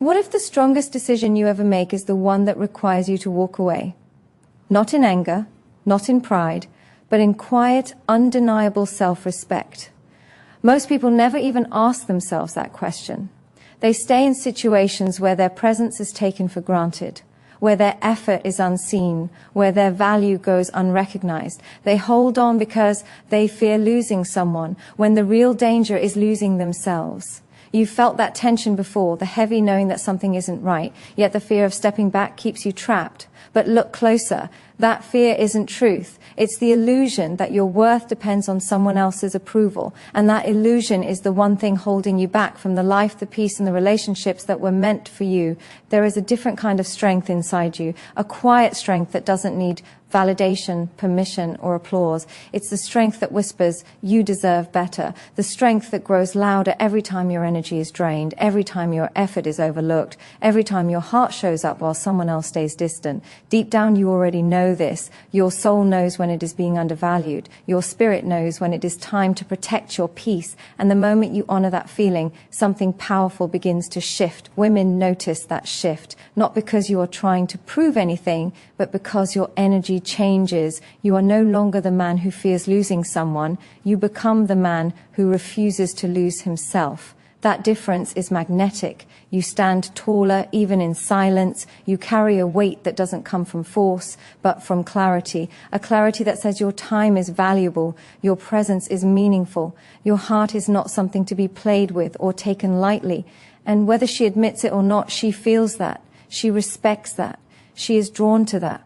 What if the strongest decision you ever make is the one that requires you to walk away? Not in anger, not in pride, but in quiet, undeniable self-respect. Most people never even ask themselves that question. They stay in situations where their presence is taken for granted, where their effort is unseen, where their value goes unrecognized. They hold on because they fear losing someone, when the real danger is losing themselves. You've felt that tension before, the heavy knowing that something isn't right, yet the fear of stepping back keeps you trapped. But look closer. That fear isn't truth. It's the illusion that your worth depends on someone else's approval. And that illusion is the one thing holding you back from the life, the peace, and the relationships that were meant for you. There is a different kind of strength inside you, a quiet strength that doesn't need validation, permission, or applause. It's the strength that whispers, you deserve better. The strength that grows louder every time your energy is drained, every time your effort is overlooked, every time your heart shows up while someone else stays distant. Deep down, you already know this. Your soul knows when it is being undervalued. Your spirit knows when it is time to protect your peace. And the moment you honor that feeling, something powerful begins to shift. Women notice that shift, not because you are trying to prove anything, but because your energy changes. You are no longer the man who fears losing someone. You become the man who refuses to lose himself. That difference is magnetic. You stand taller even in silence. You carry a weight that doesn't come from force, but from clarity. A clarity that says your time is valuable, your presence is meaningful, your heart is not something to be played with or taken lightly. And whether she admits it or not, she feels that. She respects that. She is drawn to that.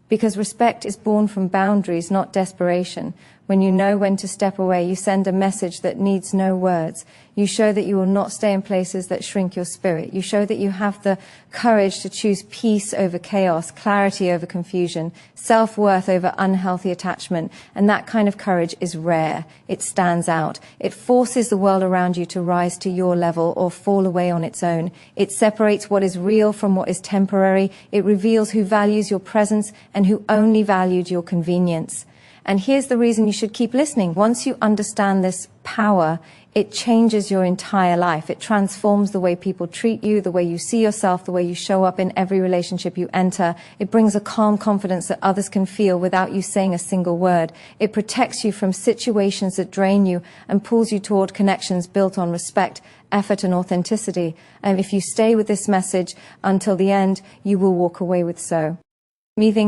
Because respect is born from boundaries, not desperation. When you know when to step away, you send a message that needs no words. You show that you will not stay in places that shrink your spirit. You show that you have the courage to choose peace over chaos, clarity over confusion, self-worth over unhealthy attachment. And that kind of courage is rare. It stands out. It forces the world around you to rise to your level or fall away on its own. It separates what is real from what is temporary. It reveals who values your presence and who only valued your convenience. And here's the reason you should keep listening. Once you understand this power, it changes your entire life. It transforms the way people treat you, the way you see yourself, the way you show up in every relationship you enter. It brings a calm confidence that others can feel without you saying a single word. It protects you from situations that drain you and pulls you toward connections built on respect, effort, and authenticity. And if you stay with this message until the end, you will walk away with something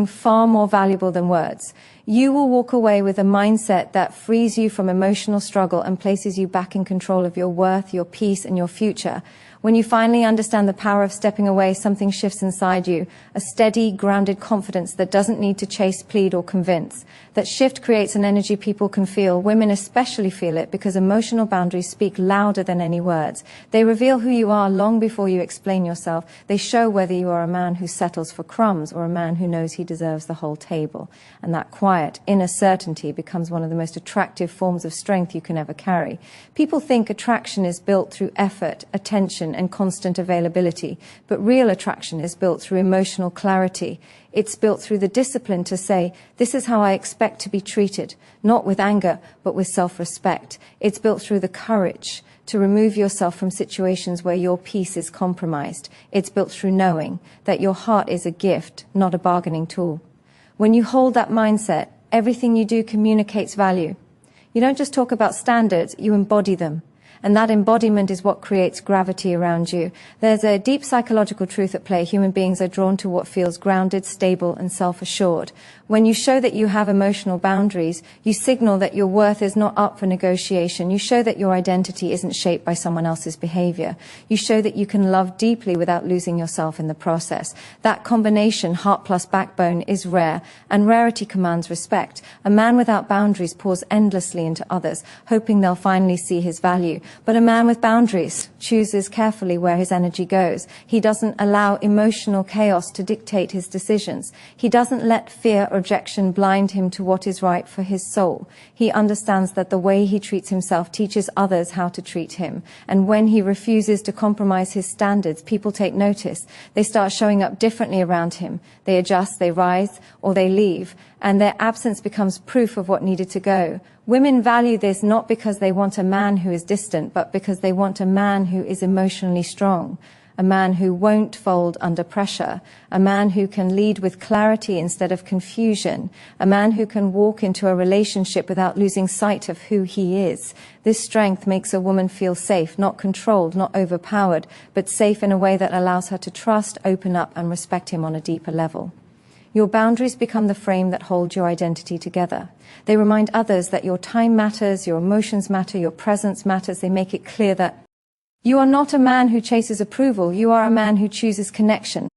far more valuable than words. You will walk away with a mindset that frees you from emotional struggle and places you back in control of your worth, your peace, and your future. When you finally understand the power of stepping away, something shifts inside you, a steady, grounded confidence that doesn't need to chase, plead, or convince. That shift creates an energy people can feel. Women especially feel it because emotional boundaries speak louder than any words. They reveal who you are long before you explain yourself. They show whether you are a man who settles for crumbs or a man who knows he deserves the whole table. And that quiet, inner certainty becomes one of the most attractive forms of strength you can ever carry. People think attraction is built through effort, attention, and constant availability, but real attraction is built through emotional clarity. It's built through the discipline to say, this is how I expect to be treated, not with anger, but with self-respect. It's built through the courage to remove yourself from situations where your peace is compromised. It's built through knowing that your heart is a gift, not a bargaining tool. When you hold that mindset, everything you do communicates value. You don't just talk about standards, you embody them. And that embodiment is what creates gravity around you. There's a deep psychological truth at play. Human beings are drawn to what feels grounded, stable, and self-assured. When you show that you have emotional boundaries, you signal that your worth is not up for negotiation. You show that your identity isn't shaped by someone else's behavior. You show that you can love deeply without losing yourself in the process. That combination, heart plus backbone, is rare, and rarity commands respect. A man without boundaries pours endlessly into others, hoping they'll finally see his value. But a man with boundaries chooses carefully where his energy goes. He doesn't allow emotional chaos to dictate his decisions. He doesn't let fear or rejection blind him to what is right for his soul. He understands that the way he treats himself teaches others how to treat him. And when he refuses to compromise his standards, people take notice. They start showing up differently around him. They adjust, they rise, or they leave. And their absence becomes proof of what needed to go. Women value this not because they want a man who is distant, but because they want a man who is emotionally strong. a man who won't fold under pressure, a man who can lead with clarity instead of confusion, a man who can walk into a relationship without losing sight of who he is. This strength makes a woman feel safe, not controlled, not overpowered, but safe in a way that allows her to trust, open up, and respect him on a deeper level. Your boundaries become the frame that holds your identity together. They remind others that your time matters, your emotions matter, your presence matters. They make it clear that you are not a man who chases approval. You are a man who chooses connection.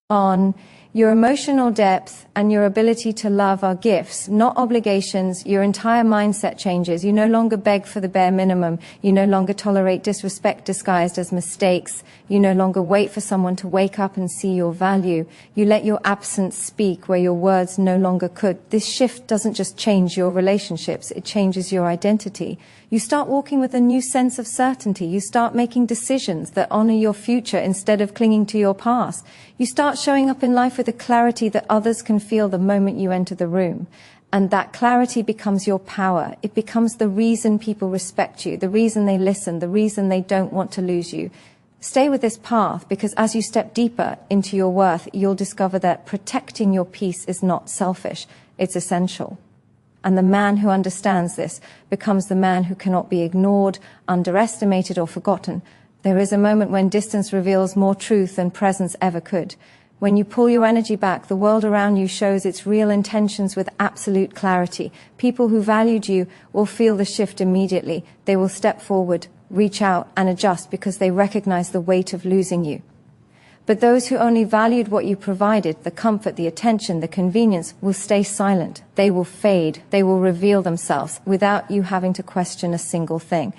On your emotional depth and your ability to love are gifts, not obligations. Your entire mindset changes. You no longer beg for the bare minimum. You no longer tolerate disrespect disguised as mistakes. You no longer wait for someone to wake up and see your value. You let your absence speak where your words no longer could. This shift doesn't just change your relationships, it changes your identity. You start walking with a new sense of certainty. You start making decisions that honor your future instead of clinging to your past. You start showing up in life with a clarity that others can feel the moment you enter the room. And that clarity becomes your power. It becomes the reason people respect you, the reason they listen, the reason they don't want to lose you. Stay with this path, because as you step deeper into your worth, you'll discover that protecting your peace is not selfish, it's essential. And the man who understands this becomes the man who cannot be ignored, underestimated, or forgotten. There is a moment when distance reveals more truth than presence ever could. When you pull your energy back, the world around you shows its real intentions with absolute clarity. People who valued you will feel the shift immediately. They will step forward, reach out, and adjust because they recognize the weight of losing you. But those who only valued what you provided, the comfort, the attention, the convenience, will stay silent. They will fade. They will reveal themselves without you having to question a single thing.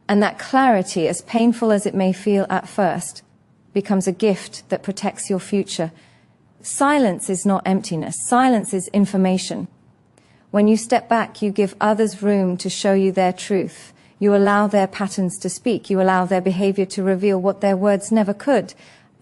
And that clarity, as painful as it may feel at first, becomes a gift that protects your future. Silence is not emptiness. Silence is information. When you step back, you give others room to show you their truth. You allow their patterns to speak. You allow their behavior to reveal what their words never could.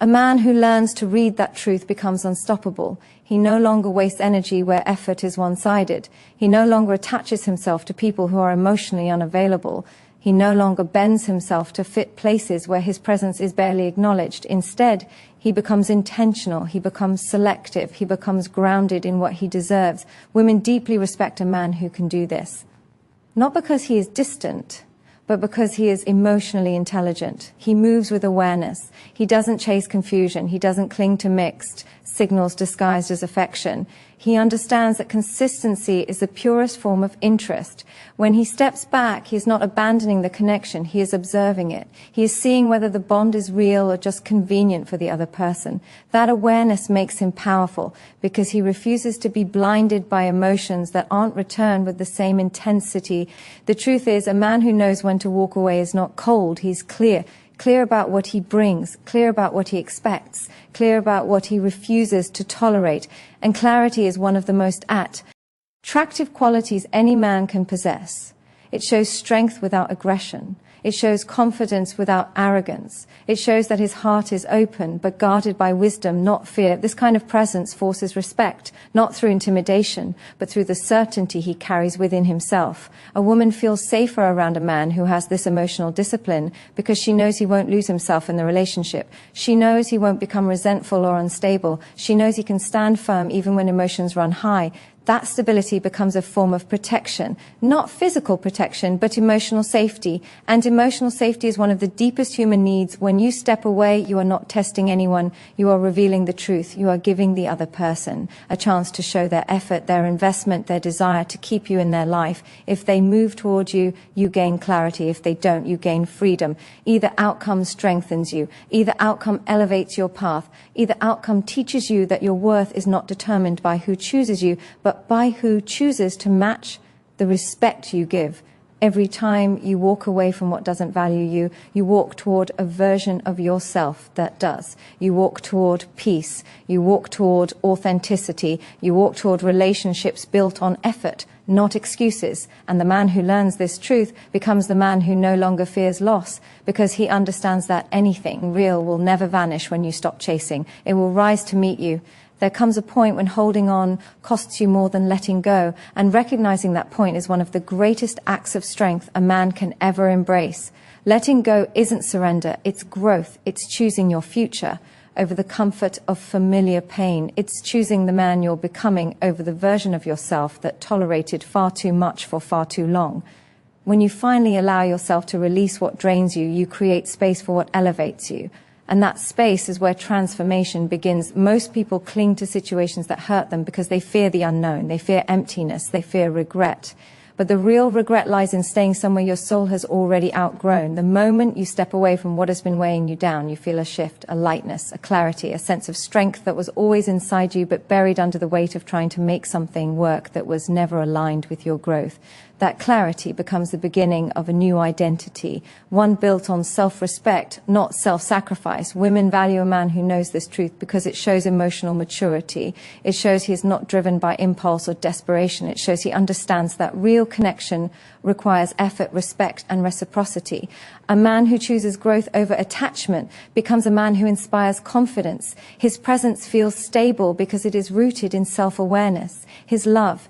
A man who learns to read that truth becomes unstoppable. He no longer wastes energy where effort is one-sided. He no longer attaches himself to people who are emotionally unavailable. He no longer bends himself to fit places where his presence is barely acknowledged. Instead, he becomes intentional, he becomes selective, he becomes grounded in what he deserves. Women deeply respect a man who can do this. Not because he is distant, but because he is emotionally intelligent. He moves with awareness. He doesn't chase confusion. He doesn't cling to mixed signals disguised as affection. He understands that consistency is the purest form of interest. When he steps back, he is not abandoning the connection. He is observing it. He is seeing whether the bond is real or just convenient for the other person. That awareness makes him powerful because he refuses to be blinded by emotions that aren't returned with the same intensity. The truth is, a man who knows when to walk away is not cold. He's clear. Clear about what he brings, clear about what he expects, clear about what he refuses to tolerate. And clarity is one of the most attractive qualities any man can possess. It shows strength without aggression. It shows confidence without arrogance. It shows that his heart is open, but guarded by wisdom, not fear. This kind of presence forces respect, not through intimidation, but through the certainty he carries within himself. A woman feels safer around a man who has this emotional discipline because she knows he won't lose himself in the relationship. She knows he won't become resentful or unstable. She knows he can stand firm even when emotions run high. That stability becomes a form of protection, not physical protection, but emotional safety. And emotional safety is one of the deepest human needs. When you step away, you are not testing anyone. You are revealing the truth. You are giving the other person a chance to show their effort, their investment, their desire to keep you in their life. If they move toward you, you gain clarity. If they don't, you gain freedom. Either outcome strengthens you. Either outcome elevates your path. Either outcome teaches you that your worth is not determined by who chooses you, but by who chooses to match the respect you give. Every time you walk away from what doesn't value you, you walk toward a version of yourself that does. You walk toward peace. You walk toward authenticity. You walk toward relationships built on effort, not excuses. And the man who learns this truth becomes the man who no longer fears loss because he understands that anything real will never vanish when you stop chasing. It will rise to meet you. There comes a point when holding on costs you more than letting go, and recognizing that point is one of the greatest acts of strength a man can ever embrace. Letting go isn't surrender, it's growth. It's choosing your future over the comfort of familiar pain. It's choosing the man you're becoming over the version of yourself that tolerated far too much for far too long. When you finally allow yourself to release what drains you, you create space for what elevates you. And that space is where transformation begins. Most people cling to situations that hurt them because they fear the unknown, they fear emptiness, they fear regret. But the real regret lies in staying somewhere your soul has already outgrown. The moment you step away from what has been weighing you down, you feel a shift, a lightness, a clarity, a sense of strength that was always inside you but buried under the weight of trying to make something work that was never aligned with your growth. That clarity becomes the beginning of a new identity, one built on self-respect, not self-sacrifice. Women value a man who knows this truth because it shows emotional maturity. It shows he is not driven by impulse or desperation. It shows he understands that real connection requires effort, respect, and reciprocity. A man who chooses growth over attachment becomes a man who inspires confidence. His presence feels stable because it is rooted in self-awareness. His love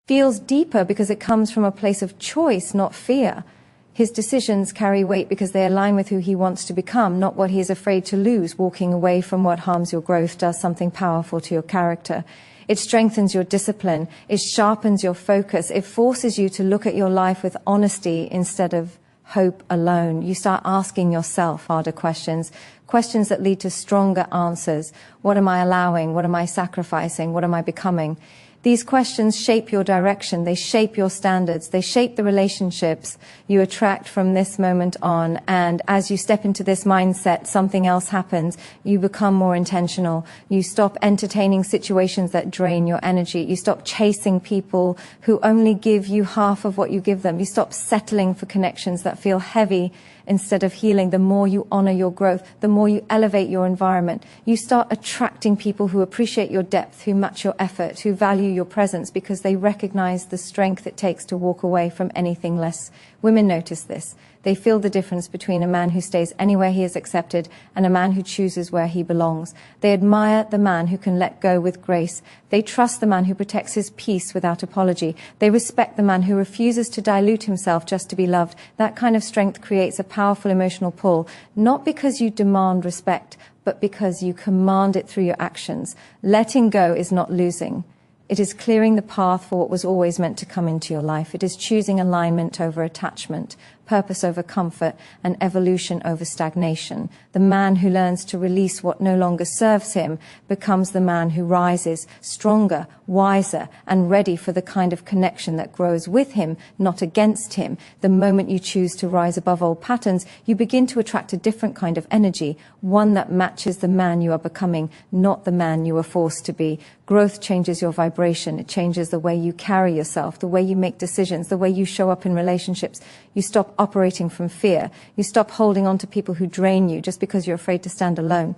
feels deeper because it comes from a place of choice, not fear. His decisions carry weight because they align with who he wants to become, not what he is afraid to lose. Walking away from what harms your growth does something powerful to your character. It strengthens your discipline. It sharpens your focus. It forces you to look at your life with honesty instead of hope alone. You start asking yourself harder questions, questions that lead to stronger answers. What am I allowing? What am I sacrificing? What am I becoming? These questions shape your direction, they shape your standards, they shape the relationships you attract from this moment on. And as you step into this mindset, something else happens. You become more intentional. You stop entertaining situations that drain your energy. You stop chasing people who only give you half of what you give them. You stop settling for connections that feel heavy instead of healing. The more you honor your growth, the more you elevate your environment. You start attracting people who appreciate your depth, who match your effort, who value your presence because they recognize the strength it takes to walk away from anything less. Women notice this. They feel the difference between a man who stays anywhere he is accepted and a man who chooses where he belongs. They admire the man who can let go with grace. They trust the man who protects his peace without apology. They respect the man who refuses to dilute himself just to be loved. That kind of strength creates a powerful emotional pull, not because you demand respect, but because you command it through your actions. Letting go is not losing. It is clearing the path for what was always meant to come into your life. It is choosing alignment over attachment, purpose over comfort, and evolution over stagnation. The man who learns to release what no longer serves him becomes the man who rises stronger, wiser, and ready for the kind of connection that grows with him, not against him. The moment you choose to rise above old patterns, you begin to attract a different kind of energy, one that matches the man you are becoming, not the man you were forced to be. Growth changes your vibration. It changes the way you carry yourself, the way you make decisions, the way you show up in relationships. You stop operating from fear. You stop holding on to people who drain you just because you're afraid to stand alone.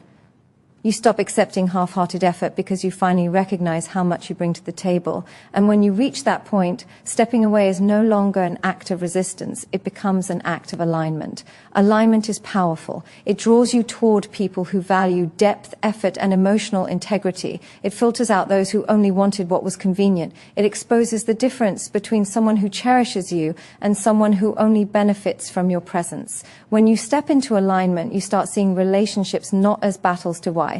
You stop accepting half-hearted effort because you finally recognize how much you bring to the table. And when you reach that point, stepping away is no longer an act of resistance. It becomes an act of alignment. Alignment is powerful. It draws you toward people who value depth, effort, and emotional integrity. It filters out those who only wanted what was convenient. It exposes the difference between someone who cherishes you and someone who only benefits from your presence. When you step into alignment, you start seeing relationships not as battles to why,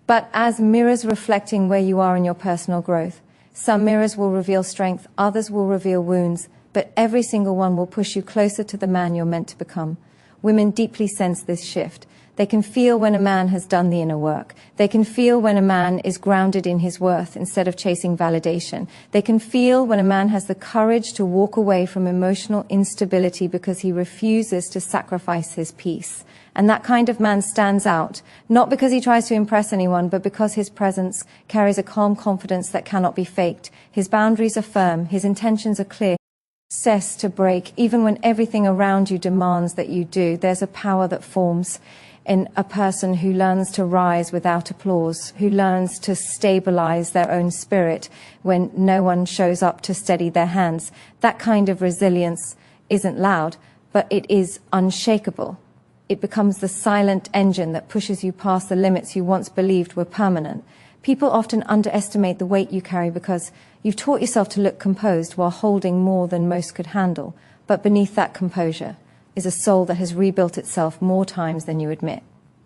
but as mirrors reflecting where you are in your personal growth. Some mirrors will reveal strength, others will reveal wounds, but every single one will push you closer to the man you're meant to become. Women deeply sense this shift. They can feel when a man has done the inner work. They can feel when a man is grounded in his worth instead of chasing validation. They can feel when a man has the courage to walk away from emotional instability because he refuses to sacrifice his peace. And that kind of man stands out, not because he tries to impress anyone, but because his presence carries a calm confidence that cannot be faked. His boundaries are firm, his intentions are clear. Cess to break, even when everything around you demands that you do. There's a power that forms in a person who learns to rise without applause, who learns to stabilize their own spirit when no one shows up to steady their hands. That kind of resilience isn't loud, but it is unshakable. It becomes the silent engine that pushes you past the limits you once believed were permanent. People often underestimate the weight you carry because you've taught yourself to look composed while holding more than most could handle. But beneath that composure is a soul that has rebuilt itself more times than you admit.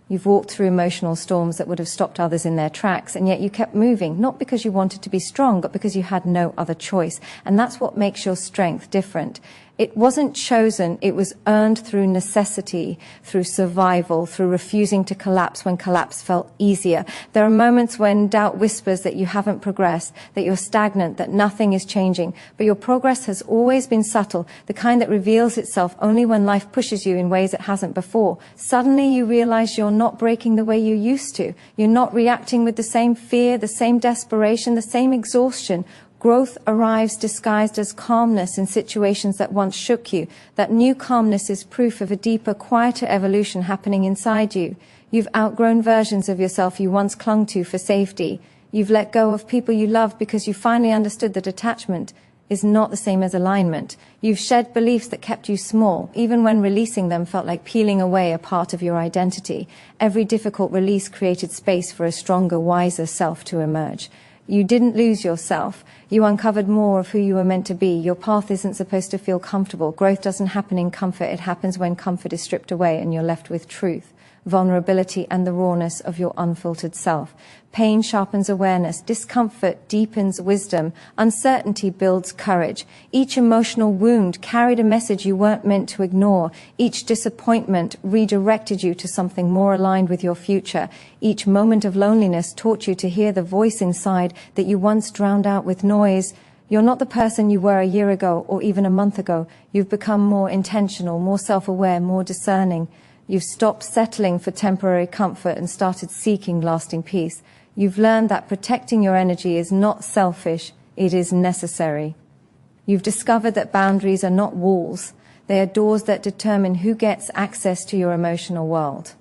You've walked through emotional storms that would have stopped others in their tracks, and yet you kept moving, not because you wanted to be strong, but because you had no other choice. And that's what makes your strength different. It wasn't chosen, it was earned through necessity, through survival, through refusing to collapse when collapse felt easier. There are moments when doubt whispers that you haven't progressed, that you're stagnant, that nothing is changing. But your progress has always been subtle, the kind that reveals itself only when life pushes you in ways it hasn't before. Suddenly you realize you're not breaking the way you used to. You're not reacting with the same fear, the same desperation, the same exhaustion. Growth arrives disguised as calmness in situations that once shook you. That new calmness is proof of a deeper, quieter evolution happening inside you. You've outgrown versions of yourself you once clung to for safety. You've let go of people you loved because you finally understood that attachment is not the same as alignment. You've shed beliefs that kept you small, even when releasing them felt like peeling away a part of your identity. Every difficult release created space for a stronger, wiser self to emerge. You didn't lose yourself. You uncovered more of who you were meant to be. Your path isn't supposed to feel comfortable. Growth doesn't happen in comfort. It happens when comfort is stripped away and you're left with truth, vulnerability, and the rawness of your unfiltered self. Pain sharpens awareness. Discomfort deepens wisdom. Uncertainty builds courage. Each emotional wound carried a message you weren't meant to ignore. Each disappointment redirected you to something more aligned with your future. Each moment of loneliness taught you to hear the voice inside that you once drowned out with noise. You're not the person you were a year ago or even a month ago. You've become more intentional, more self-aware, more discerning. You've stopped settling for temporary comfort and started seeking lasting peace. You've learned that protecting your energy is not selfish, it is necessary. You've discovered that boundaries are not walls. They are doors that determine who gets access to your emotional world.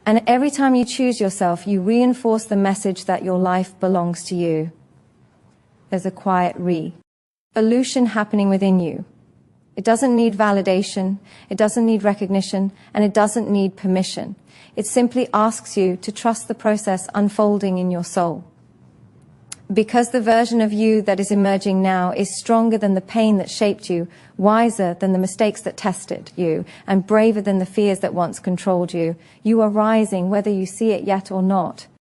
And every time you choose yourself, you reinforce the message that your life belongs to you. There's a quiet revolution happening within you. It doesn't need validation, it doesn't need recognition, and it doesn't need permission. It simply asks you to trust the process unfolding in your soul. Because the version of you that is emerging now is stronger than the pain that shaped you, wiser than the mistakes that tested you, and braver than the fears that once controlled you, you are rising whether you see it yet or not.